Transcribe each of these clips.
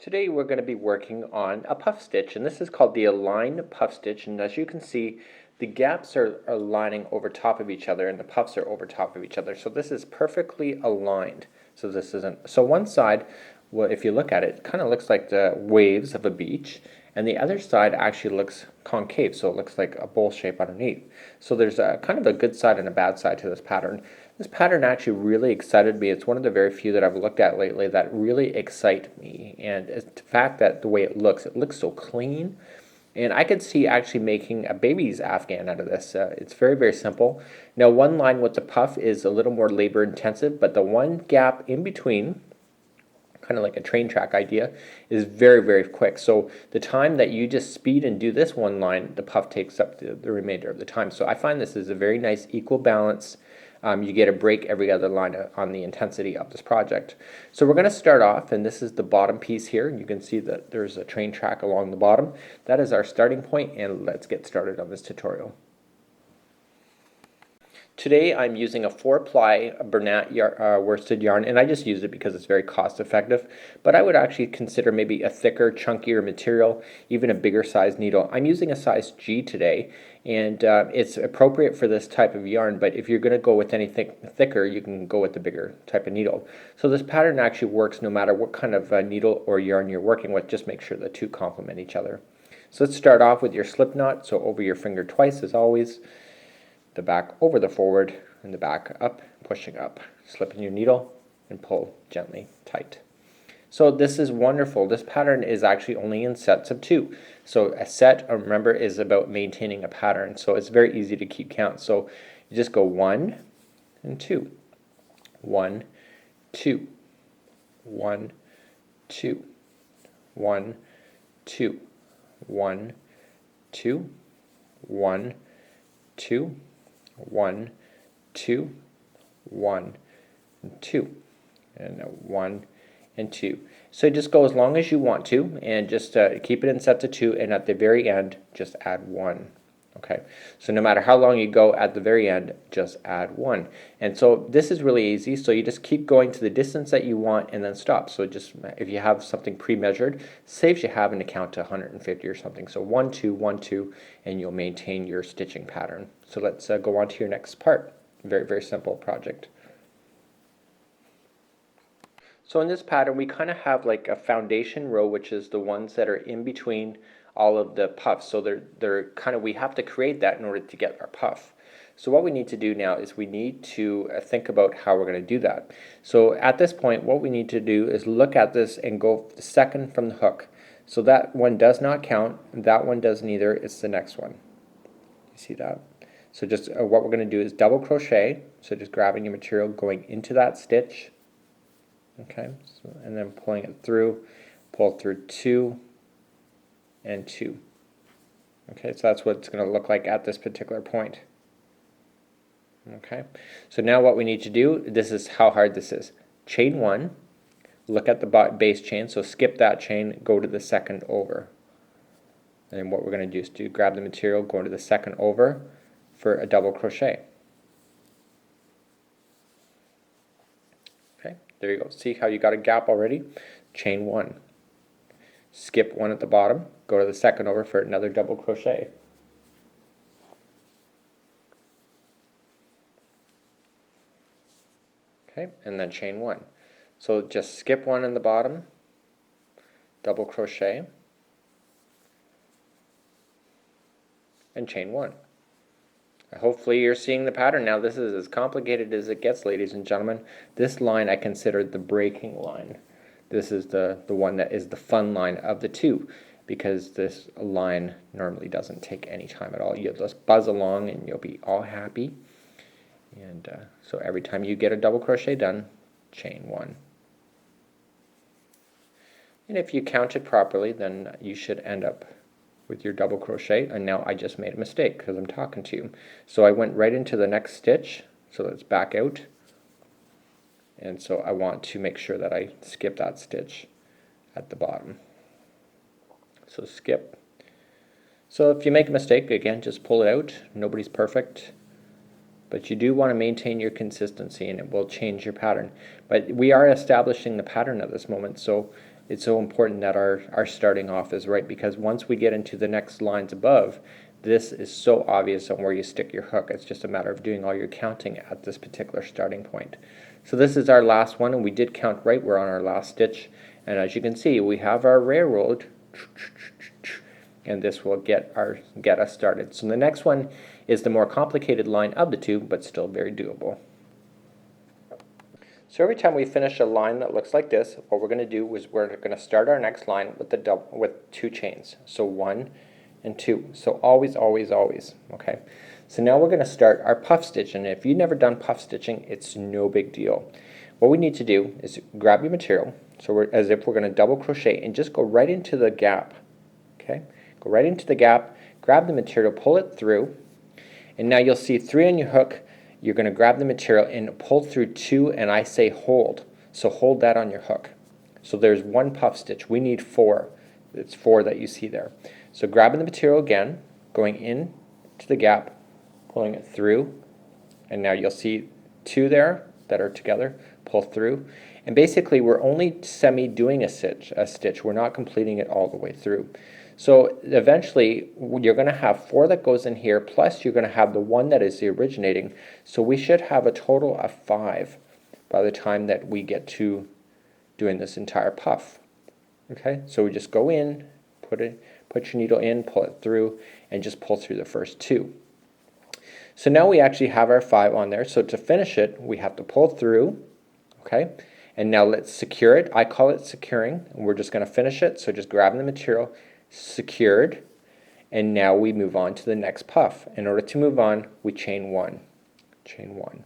Today we're going to be working on a puff stitch, and this is called the aligned puff stitch, and as you can see the gaps are lining over top of each other and the puffs are over top of each other, so this is perfectly aligned. So this isn't, so one side, well, if you look at it, it kind of looks like the waves of a beach, and the other side actually looks concave, so it looks like a bowl shape underneath. So there's a kind of a good side and a bad side to this pattern. This pattern actually really excited me. It's one of the very few that I've looked at lately that really excite me, and it's the fact that the way it looks so clean, and I could see actually making a baby's afghan out of this. It's very, very simple. Now one line with the puff is a little more labor intensive, but the one gap in between, kind of like a train track idea, is very, very quick. So the time that you just speed and do this one line, the puff takes up the remainder of the time. So I find this is a very nice equal balance. You get a break every other line on the intensity of this project. So we're going to start off, and this is the bottom piece here. You can see that there's a train track along the bottom. That is our starting point, and let's get started on this tutorial. Today I'm using a 4-ply Bernat worsted yarn, and I just use it because it's very cost effective, but I would actually consider maybe a thicker, chunkier material, even a bigger size needle. I'm using a size G today, and it's appropriate for this type of yarn, but if you're going to go with anything thicker, you can go with the bigger type of needle. So this pattern actually works no matter what kind of needle or yarn you're working with. Just make sure the two complement each other. So let's start off with your slip knot, so over your finger twice as always. The back over the forward, and the back up, pushing up. Slip in your needle and pull gently tight. So this is wonderful. This pattern is actually only in sets of 2. So a set, remember, is about maintaining a pattern. So it's very easy to keep count. So you just go 1 and 2. 1, 2. 1, 2. 1, 2. 1, 2. 1, 2. 1, 2, 1, 2, and 1 and 2. So just go as long as you want to, and just keep it in sets of 2, and at the very end just add 1. Okay, so no matter how long you go, at the very end just add 1. And so this is really easy, so you just keep going to the distance that you want and then stop. So just if you have something pre-measured, saves you having to count to 150 or something. So 1, 2, 1, 2, and you'll maintain your stitching pattern. So let's go on to your next part. Very, very simple project. So in this pattern we kind of have like a foundation row, which is the ones that are in between all of the puffs. So they're kind of, we have to create that in order to get our puff. So what we need to do now is we need to think about how we're going to do that. So at this point what we need to do is look at this and go the second from the hook. So that one does not count, that one doesn't either, it's the next one. You see that? So just what we're going to do is double crochet, so just grabbing your material, going into that stitch, okay, so, and then pulling it through, pull through 2 and 2. Okay, so that's what it's going to look like at this particular point. Okay, so now what we need to do, this is how hard this is. Chain 1, look at the base chain, so skip that chain, go to the second over. And then what we're going to do is to grab the material, go into the second over for a double crochet. Okay, there you go. See how you got a gap already? Chain 1. Skip 1 at the bottom, go to the second over for another double crochet. Okay, and then chain 1. So just skip 1 in the bottom, double crochet, and chain 1. Hopefully you're seeing the pattern now. This is as complicated as it gets, ladies and gentlemen. This line I consider the breaking line. This is the one that is the fun line of the two, because this line normally doesn't take any time at all. You'll just buzz along and you'll be all happy. And so every time you get a double crochet done, chain 1. And if you count it properly, then you should end up with your double crochet. And now I just made a mistake because I'm talking to you. So I went right into the next stitch, so let's back out. And so I want to make sure that I skip that stitch at the bottom. So skip. So if you make a mistake, again, just pull it out. Nobody's perfect. But you do want to maintain your consistency, and it will change your pattern. But we are establishing the pattern at this moment, so it's so important that our starting off is right, because once we get into the next lines above, this is so obvious on where you stick your hook. It's just a matter of doing all your counting at this particular starting point. So this is our last one, and we did count right. We're on our last stitch, and as you can see, we have our railroad, and this will get us started. So the next one is the more complicated line of the two, but still very doable. So every time we finish a line that looks like this, what we're going to do is we're going to start our next line with 2 chains. So 1 and 2. So always, always, always. Okay. So now we're going to start our puff stitch, and if you've never done puff stitching, it's no big deal. What we need to do is grab your material, so as if we're going to double crochet, and just go right into the gap. Okay. Go right into the gap, grab the material, pull it through, and now you'll see 3 on your hook. You're going to grab the material and pull through 2, and I say hold. So hold that on your hook. So there's 1 puff stitch. We need 4. It's 4 that you see there. So grabbing the material again, going in to the gap, pulling it through, and now you'll see 2 there that are together. Pull through, and basically we're only semi doing a stitch. We're not completing it all the way through. So eventually you're going to have 4 that goes in here, plus you're going to have the 1 that is the originating. So we should have a total of 5 by the time that we get to doing this entire puff. Okay, so we just go in, put your needle in, pull it through, and just pull through the first 2. So now we actually have our 5 on there. So to finish it, we have to pull through. Okay, and now let's secure it. I call it securing, and we're just going to finish it. So just grabbing the material, secured, and now we move on to the next puff. In order to move on, we chain 1. Chain 1.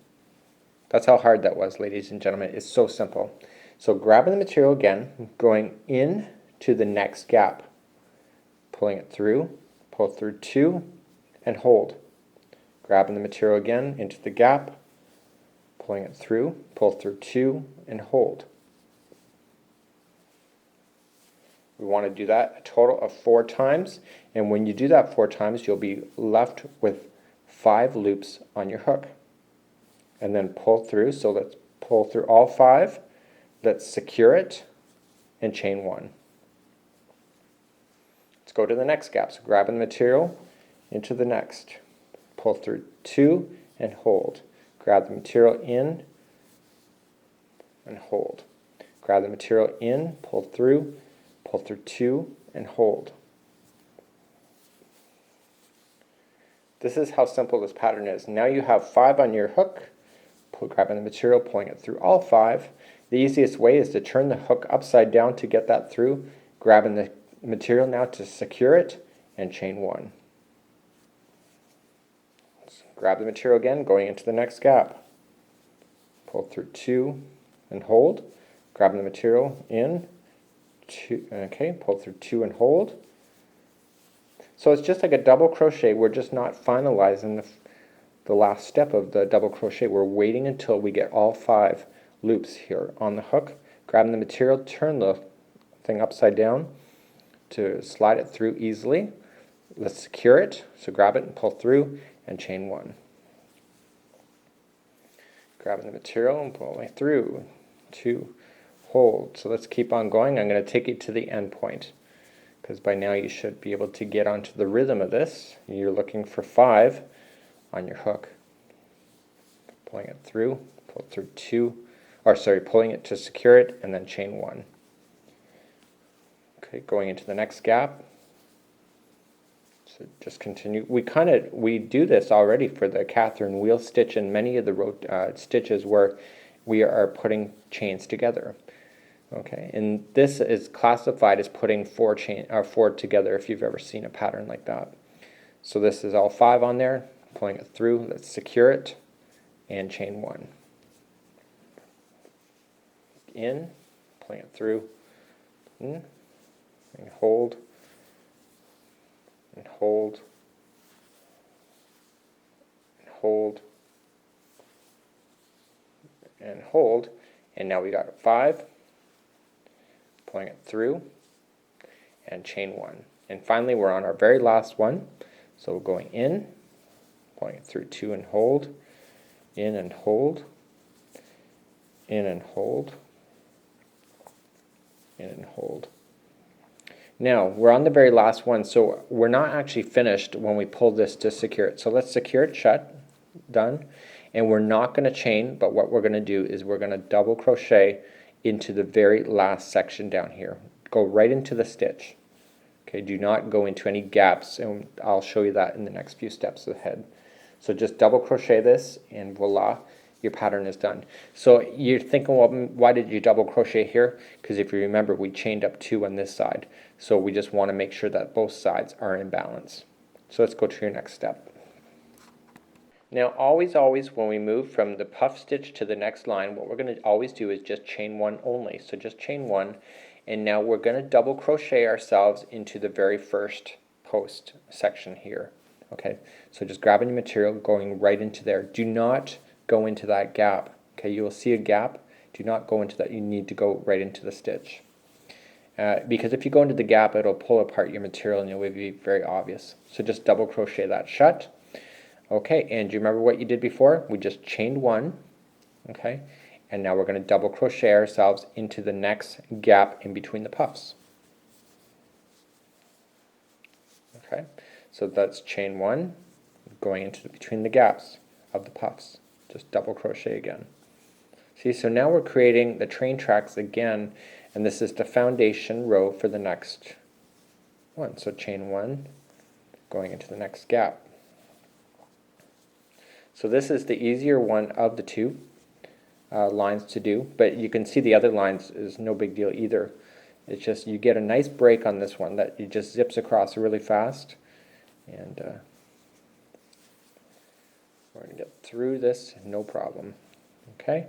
That's how hard that was, ladies and gentlemen. It's so simple. So grabbing the material again, going in to the next gap, pulling it through, pull through 2, and hold. Grabbing the material again into the gap, pulling it through, pull through 2, and hold. We want to do that a total of 4 times, and when you do that 4 times, you'll be left with 5 loops on your hook. And then pull through. So let's pull through all 5. Let's secure it and chain 1. Let's go to the next gap. So grabbing the material into the next. Pull through 2 and hold. Grab the material in and hold. Grab the material in, pull through 2, and hold. This is how simple this pattern is. Now you have 5 on your hook, grabbing the material, pulling it through all 5. The easiest way is to turn the hook upside down to get that through, grabbing the material now to secure it, and chain 1. Let's grab the material again, going into the next gap. Pull through 2 and hold, grabbing the material in, 2, okay, pull through 2 and hold. So it's just like a double crochet. We're just not finalizing the last step of the double crochet. We're waiting until we get all 5 loops here on the hook, grabbing the material, turn the thing upside down to slide it through easily. Let's secure it. So grab it and pull through and chain 1. Grabbing the material and pulling through 2. Hold. So let's keep on going. I'm going to take it to the end point, because by now you should be able to get onto the rhythm of this. You're looking for 5 on your hook. Pulling it through, pull through 2, pulling it to secure it, and then chain 1. Okay, going into the next gap. So just continue. We do this already for the Catherine wheel stitch and many of the stitches where we are putting chains together. Okay, and this is classified as putting 4 together if you've ever seen a pattern like that. So this is all 5 on there, pulling it through. Let's secure it and chain 1. In, pulling it through, in, and hold, and hold, and hold, and hold, and now we got 5. Pulling it through and chain 1. And finally we're on our very last one. So we're going in, pulling it through 2 and hold, in and hold, in and hold, and hold. Now we're on the very last one, so we're not actually finished when we pull this to secure it. So let's secure it shut, done, and we're not going to chain, but what we're going to do is we're going to double crochet into the very last section down here. Go right into the stitch. Okay, do not go into any gaps, and I'll show you that in the next few steps ahead. So just double crochet this, and voila, your pattern is done. So you're thinking, well, why did you double crochet here? Because if you remember, we chained up 2 on this side. So we just want to make sure that both sides are in balance. So let's go to your next step. Now always when we move from the puff stitch to the next line, what we're going to always do is just chain 1 only. So just chain 1, and now we're going to double crochet ourselves into the very first post section here. Okay, so just grabbing the material, going right into there. Do not go into that gap. Okay, you will see a gap. Do not go into that. You need to go right into the stitch. Because if you go into the gap, it'll pull apart your material and it will be very obvious. So just double crochet that shut. Okay, and do you remember what you did before? We just chained 1. Okay, and now we're going to double crochet ourselves into the next gap in between the puffs. Okay, so that's chain 1, going into between the gaps of the puffs. Just double crochet again. See, so now we're creating the train tracks again, and this is the foundation row for the next one. So chain 1, going into the next gap. So this is the easier one of the 2 lines to do, but you can see the other lines is no big deal either. It's just you get a nice break on this one that you just zips across really fast, and we're going to get through this no problem. Okay,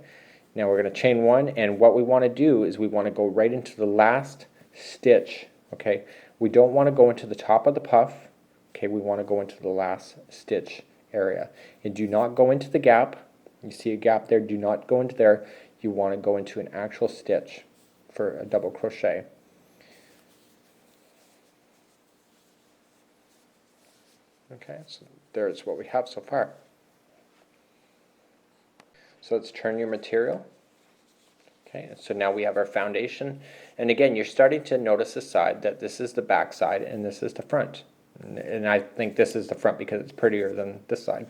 now we're going to chain 1, and what we want to do is we want to go right into the last stitch. Okay, we don't want to go into the top of the puff. Okay, we want to go into the last stitch area, and do not go into the gap. You see a gap there, do not go into there. You want to go into an actual stitch for a double crochet. Okay, so there's what we have so far. So let's turn your material. Okay, so now we have our foundation, and again you're starting to notice the side that this is the back side and this is the front, and I think this is the front because it's prettier than this side.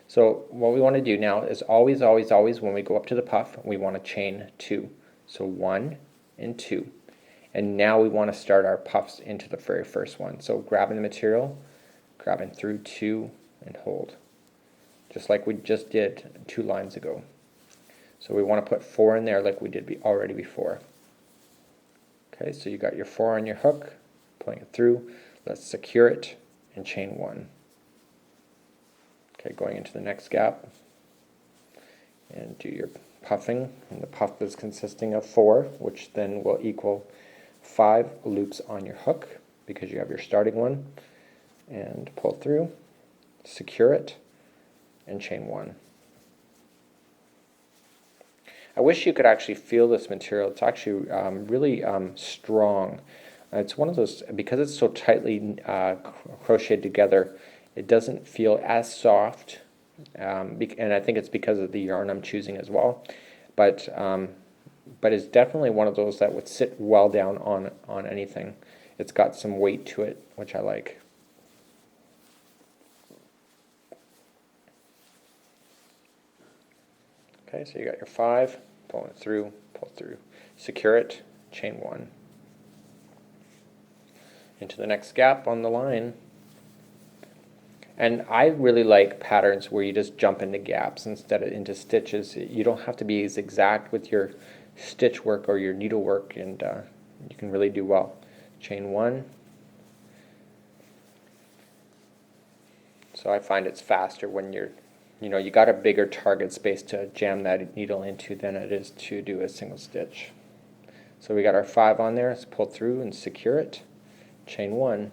So what we want to do now is always when we go up to the puff, we want to chain 2. So 1 and 2, and now we want to start our puffs into the very first one. So grabbing the material, grabbing through 2 and hold, just like we just did 2 lines ago. So we want to put 4 in there like we did already before. Okay, so you got your 4 on your hook, pulling it through. Let's secure it and chain 1. Okay, going into the next gap, and do your puffing, and the puff is consisting of 4, which then will equal 5 loops on your hook because you have your starting one, and pull through, secure it, and chain 1. I wish you could actually feel this material. It's actually really strong. It's one of those, because it's so tightly crocheted together, it doesn't feel as soft, and I think it's because of the yarn I'm choosing as well. But it's definitely one of those that would sit well down on anything. It's got some weight to it, which I like. Okay, so you got your 5, pull it through, pull through, secure it, chain 1. Into the next gap on the line. And I really like patterns where you just jump into gaps instead of into stitches. You don't have to be as exact with your stitch work or your needle work, and you can really do well. Chain 1. So I find it's faster when you got a bigger target space to jam that needle into than it is to do a single stitch. So we got our 5 on there. Let's pull through and secure it. Chain 1.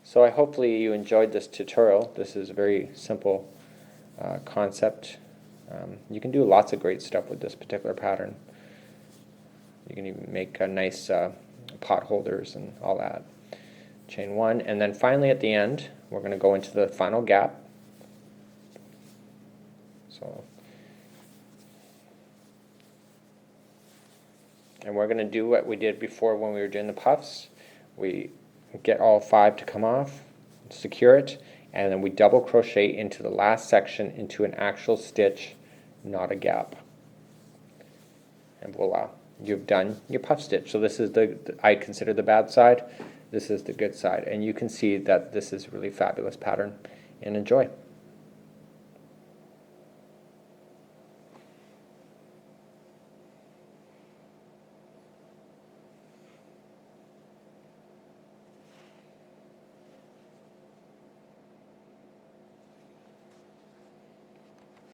So hopefully you enjoyed this tutorial. This is a very simple concept. You can do lots of great stuff with this particular pattern. You can even make nice pot holders and all that. Chain 1, and then finally at the end we're going to go into the final gap. So And we're going to do what we did before when we were doing the puffs. We get all 5 to come off, secure it, and then we double crochet into the last section into an actual stitch, not a gap. And voila, you've done your puff stitch. So this is I consider the bad side, this is the good side, and you can see that this is a really fabulous pattern. And enjoy.